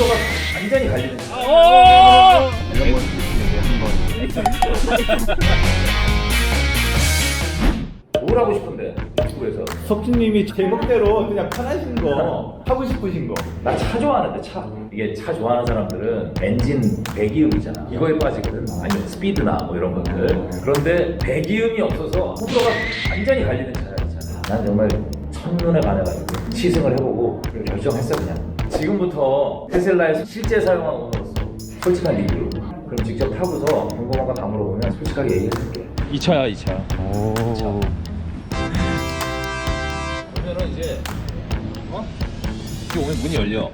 호불호가 완전히 갈리는 뭘 하고 싶은데 유튜브에서 석진님이 제목대로 그냥 편하신 거 하고 싶으신 거. 나 차 좋아하는데 차 이게 차 좋아하는 사람들은 엔진 배기음이잖아 이거에 빠지거든 아니면 스피드나 뭐 이런 것들 그런데 배기음이 없어서 호불호가 완전히 갈리는 차가 있잖아 난 정말 첫눈에 반해가지고 시승을 해보고 그리고 결정했어 그냥 지금부터 테슬라에서 실제 사용하고 오너로서 솔직한 리뷰 그럼 직접 타고서 궁금한 거 다 물어보면 솔직하게 얘기해줄게 이 차야 이 차. 오. 그러면은 이제 이렇게 오면 문이 열려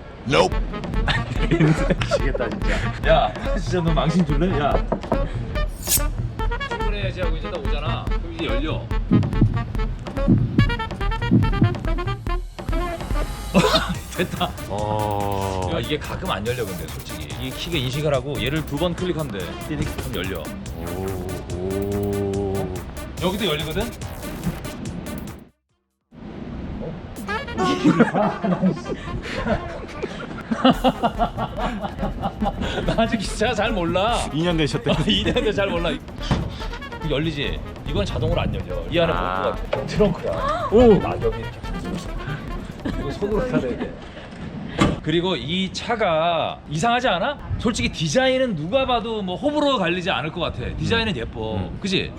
미치겠다 진짜. 야 진짜 너 망신 줄래? 야. 출근해야지 하고 이제 딱 오잖아 그럼 이제 열려 됐다. 야 이게 가끔 안 열려 근데 솔직히 이 키가 인식을 하고 얘를 2번 클릭하면 돼. 띠릭 좀 열려. 오. 여기도 열리거든? 나 아직 진짜 잘 몰라. 2년 되셨대. 2년도 잘 몰라. 열리지? 이건 자동으로 안 열려. 이 안에 뭔가 트렁크야. 오. 나 여기 이렇게 이거 손으로 닫아야 돼. 그리고 이 차가 이상하지 않아? 솔직히 디자인은 누가 봐도 뭐 호불호 갈리지 않을 것 같아. 디자인은 예뻐. 그지?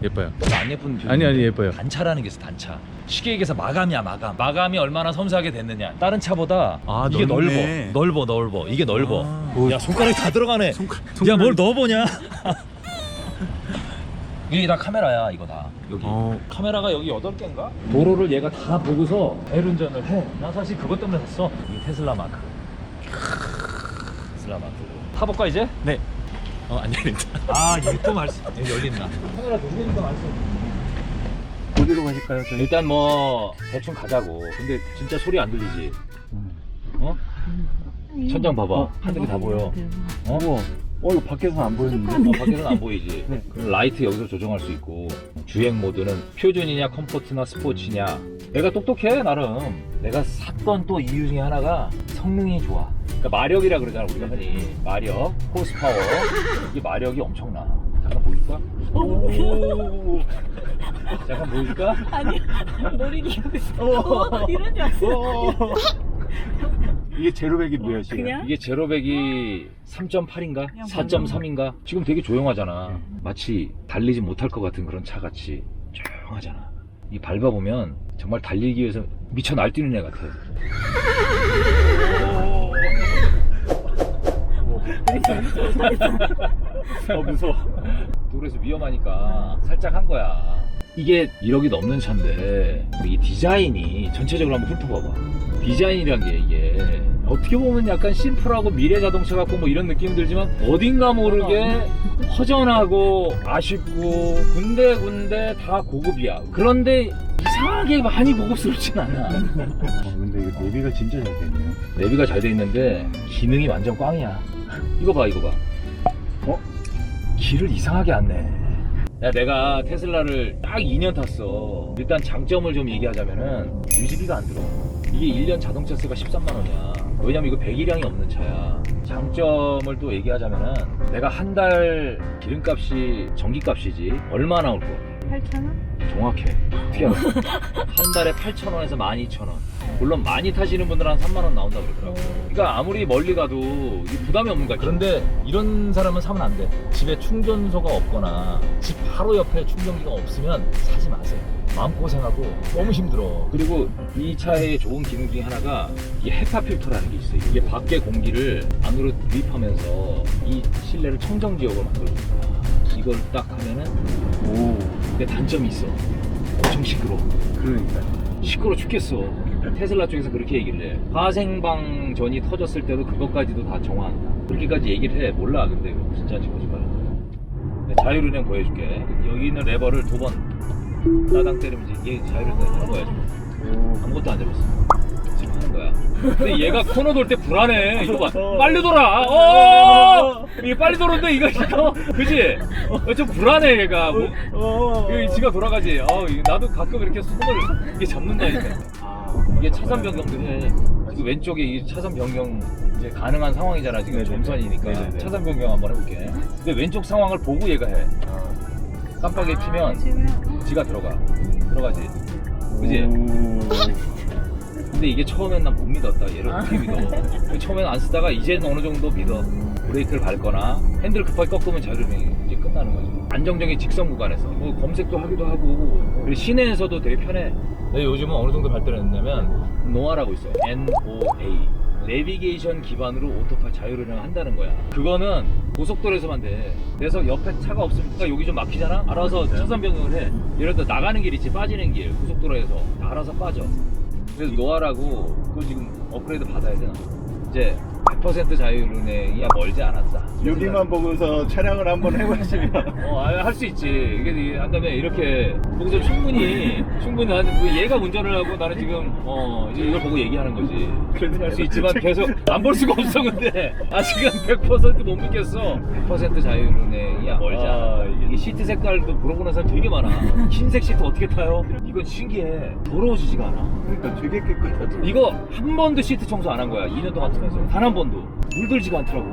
예뻐요. 안 예쁜 편. 아니 예뻐요. 단차라는 게 있어 단차. 쉽게 얘기해서 마감이야 마감. 마감이 얼마나 섬세하게 됐느냐. 다른 차보다 아, 이게 넓네. 넓어. 이게 넓어. 아. 야 손가락이 다 들어가네. 손가락이- 야 뭘 넣어보냐? 이게 다 카메라야 이거 다 여기. 카메라가 여기 8개인가? 도로를 얘가 다 보고서 대륜전을 해. 나 사실 그것 때문에 샀어. 이 테슬라 마크. 테슬라 마크. 타볼까 이제? 네. 안 열린다. 아 이게 또 말씀. 여기 열린다. 카메라 돌리니까 말씀. 어디로 가실까요? 저희? 일단 뭐 대충 가자고. 근데 진짜 소리 안 들리지? 어? 천장 봐봐. 하늘이 다 보여. 어? 우와. 이거 밖에서는 안 보이는데? 밖에서는 안 보이지. 네. 그럼 라이트 여기서 조정할 수 있고 주행 모드는 표준이냐 컴포트나 스포츠냐. 내가 똑똑해 나름. 내가 샀던 또 이유 중에 하나가 성능이 좋아. 그러니까 마력이라 그러잖아 우리가 흔히. 마력, 호스파워. 이게 마력이 엄청나. 잠깐 보일까? 오. 잠깐 보일까? 아니 노린이 여기서 이런 줄 알았어. 이게 제로백이 몇이에요? 그냥? 이게 제로백이 3.8인가? 그냥 4.3인가? 지금 되게 조용하잖아. 마치 달리지 못할 것 같은 그런 차 같이 조용하잖아. 이 밟아보면 정말 달리기 위해서 미쳐 날뛰는 애 같아. 무서워. 그래서 위험하니까 살짝 한 거야. 이게 1억이 넘는 차인데 이 디자인이 전체적으로 한번 훑어봐봐. 디자인이란 게 이게 어떻게 보면 약간 심플하고 미래 자동차 같고 뭐 이런 느낌이 들지만 어딘가 모르게 허전하고 아쉽고 군데군데 다 고급이야. 그런데 이상하게 많이 고급스럽진 않아. 근데 이거 내비가 진짜 잘 됐네요. 내비가 잘 돼 있는데 기능이 완전 꽝이야. 이거 봐. 길을 이상하게 안 내. 야, 내가 테슬라를 딱 2년 탔어. 일단 장점을 좀 얘기하자면은 유지비가 안 들어. 이게 1년 자동차세가 13만 원이야. 왜냐면 이거 배기량이 없는 차야. 장점을 또 얘기하자면은 내가 한 달 기름값이 전기값이지 얼마 나올 것 같아? 8,000원? 정확해. 어떻게 알았어? 한 달에 8,000원에서 12,000원. 물론 많이 타시는 분들은 한 3만 원 나온다 그러더라고. 그러니까 아무리 멀리 가도 이게 부담이 없는 거야. 그런데 이런 사람은 사면 안 돼. 집에 충전소가 없거나 집 바로 옆에 충전기가 없으면 사지 마세요. 마음고생하고 너무 힘들어. 그리고 이 차의 좋은 기능 중에 하나가 이 헤파 필터라는 게 있어요. 이게 밖의 공기를 안으로 유입하면서 이 실내를 청정 지역으로 만들어줍니다. 이걸 딱 하면은 근데 단점이 있어. 엄청 시끄러워. 그러니까. 시끄러워 죽겠어. 테슬라 쪽에서 그렇게 얘기를 해. 화생방 전이 터졌을 때도 그것까지도 다 정화한다. 그렇게까지 얘기를 해. 몰라. 근데 진짜인지 거짓말인지. 자율운행 보여줄게. 여기 있는 레버를 2번 따당 때리면 이제 얘 자율운행 하는 거야 지금. 아무것도 안 잡았어. 지금 하는 거야. 근데 얘가 코너 돌 때 불안해. 이거 봐. 빨리 돌아. 이게 빨리 도는데 이거 그지? 좀 불안해 얘가. 이거 지가 돌아가지. 나도 가끔 이렇게 손을 이게 잡는다니까. 이게 차선 변경도 해. 그 왼쪽에 이 차선 변경 이제 가능한 상황이잖아 지금. 네네네. 점선이니까. 네네네. 차선 변경 한번 해볼게. 근데 왼쪽 상황을 보고 얘가 해. 깜빡이 피면 지가 들어가지. 그지? 근데 이게 처음엔 난 못 믿었다. 얘를 어떻게 믿어? 처음엔 안 쓰다가 이제는 어느 정도 믿어. 브레이크를 밟거나 핸들을 급하게 꺾으면 자율주행이 이제 끝나는 거죠. 안정적인 직선 구간에서 뭐 검색도 하기도 하고, 그리고 시내에서도 되게 편해. 근데 요즘은 어느 정도 발달했냐면 노아라고 있어요. NOA. 내비게이션 기반으로 오토파 자율운행을 한다는 거야. 그거는 고속도로에서만 돼. 그래서 옆에 차가 없으니까 여기 좀 막히잖아? 알아서 차선 변경을 해. 예를 들어 나가는 길 있지, 빠지는 길, 고속도로에서 알아서 빠져. 그래서 노아라고 그거 지금 업그레이드 받아야 돼. 이제 100% 자율운행이 멀지 않았다. 여기만 보고서 촬영을 한번 해보시면 할 수 있지. 이게 한다음에 이렇게 거기서 충분히 나는 얘가 운전을 하고 나는 지금 이제 이걸 보고 얘기하는 거지. 할 수 있지만 계속 안 볼 수가 없어. 근데 아직은 100%못 믿겠어. 100% 자율운행이 멀지 않아. 이게 시트 색깔도 물어보는 사람 되게 많아. 흰색 시트 어떻게 타요? 이건 신기해. 더러워지지가 않아. 그러니까 되게 깨끗하죠. 이거 한 번도 시트 청소 안 한 거야. 2년 동안 타면서 단 한 번도 물들지가 않더라고.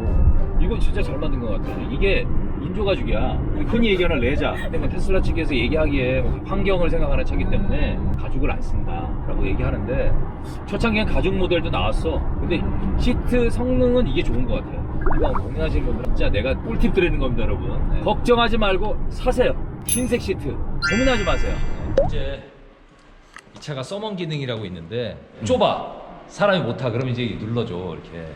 이거 진짜 잘 만든 것 같아. 이게 인조가죽이야. 흔히 얘기하는 레자. 근데 뭐 테슬라 측에서 얘기하기에 환경을 생각하는 차기 때문에 가죽을 안 쓴다라고 얘기하는데 초창기엔 가죽 모델도 나왔어. 근데 시트 성능은 이게 좋은 것 같아요. 이거 고민하시는 분들 진짜 내가 꿀팁 드리는 겁니다, 여러분. 네. 걱정하지 말고 사세요. 흰색 시트 고민하지 마세요. 이제 이 차가 서먼 기능이라고 있는데 좁아. 사람이 못 타. 그러면 이제 눌러줘 이렇게.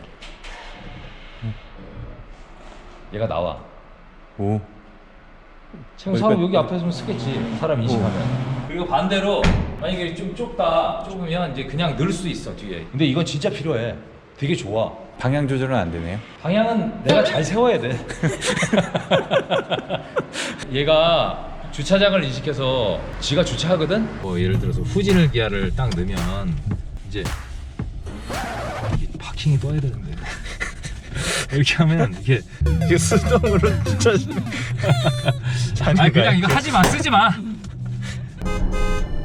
얘가 나와. 오. 지금 사람 여기 앞에 좀 쓰겠지. 사람 인식하면. 그리고 반대로 만약에 좀 좁으면 이제 그냥 넣을 수 있어 뒤에. 근데 이건 진짜 필요해. 되게 좋아. 방향 조절은 안 되네요. 방향은 내가 잘 세워야 돼. 얘가 주차장을 인식해서 지가 주차하거든. 뭐 예를 들어서 후진을 기아를 딱 넣으면 이제 이게 파킹이 떠야 되는데. 이렇게 하면 이게 수동으로 주차하시는 아니 그냥 이거 하지 마, 쓰지 마.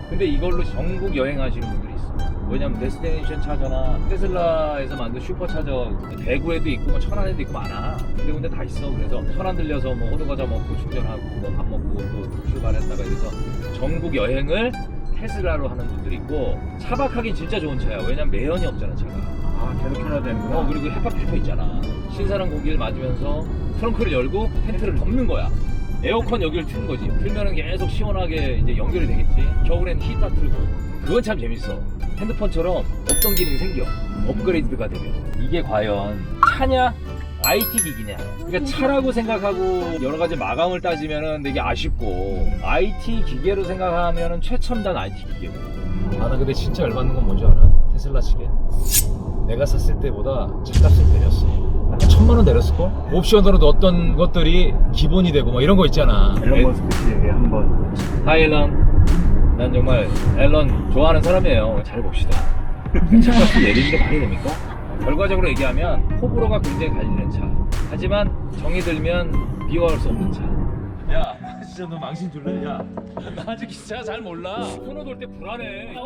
근데 이걸로 전국 여행하시는 분들이 있어. 왜냐면 데스티네이션 차저나 테슬라에서 만든 슈퍼차저 대구에도 있고 뭐 천안에도 있고 많아. 근데 다 있어. 그래서 천안 들려서 뭐 호두과자 먹고 충전하고 뭐 밥 먹고 또 출발했다가 그래서 전국 여행을 테슬라로 하는 분들이 있고 차박하기 진짜 좋은 차야. 왜냐면 매연이 없잖아 차가. 계속 켜놔야 되는구나. 그리고 햇볕 필터 있잖아. 신선한 공기를 맞으면서 트렁크를 열고 텐트를 덮는 거야. 에어컨 여기를 트는 거지. 틀면은 계속 시원하게 이제 연결이 되겠지. 겨울엔 히터 틀고. 그건 참 재밌어. 핸드폰처럼 없던 기능이 생겨. 업그레이드가 되면. 이게 과연 차냐? IT 기기냐? 그러니까 차라고 생각하고 여러 가지 마감을 따지면은 되게 아쉽고 IT 기계로 생각하면은 최첨단 IT 기계고. 나 근데 진짜 열받는 건 뭔지 알아? 테슬라 측에. 내가 샀을 때보다 차값을 내렸어. 1,000만 원 내렸을걸? 옵션으로 넣었던 것들이 기본이 되고 막 이런 거 있잖아. 앨런 머스크 씨에게 한번. 하이 앨런. 난 정말 앨런 좋아하는 사람이에요. 잘 봅시다. 차값을 내리는 게 말이 됩니까? 결과적으로 얘기하면 호불호가 굉장히 갈리는 차. 하지만 정이 들면 비워할 수 없는 차. 야, 진짜 너 망신 줄래? 야, 나 아직 진짜 잘 몰라. 코너 돌 때 불안해.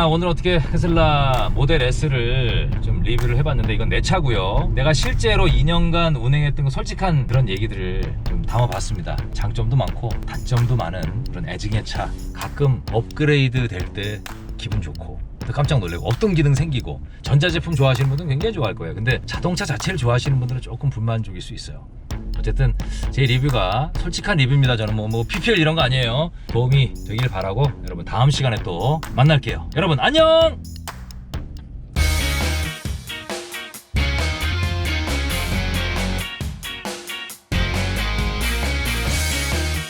오늘 어떻게 테슬라 모델 S를 좀 리뷰를 해봤는데 이건 내 차고요. 내가 실제로 2년간 운행했던 거 솔직한 그런 얘기들을 좀 담아봤습니다. 장점도 많고 단점도 많은 그런 애증의 차. 가끔 업그레이드 될 때 기분 좋고 또 깜짝 놀래고 어떤 기능 생기고. 전자제품 좋아하시는 분들은 굉장히 좋아할 거예요. 근데 자동차 자체를 좋아하시는 분들은 조금 불만족일 수 있어요. 어쨌든 제 리뷰가 솔직한 리뷰입니다. 저는 뭐 PPL 이런 거 아니에요. 도움이 되길 바라고 여러분 다음 시간에 또 만날게요. 여러분 안녕!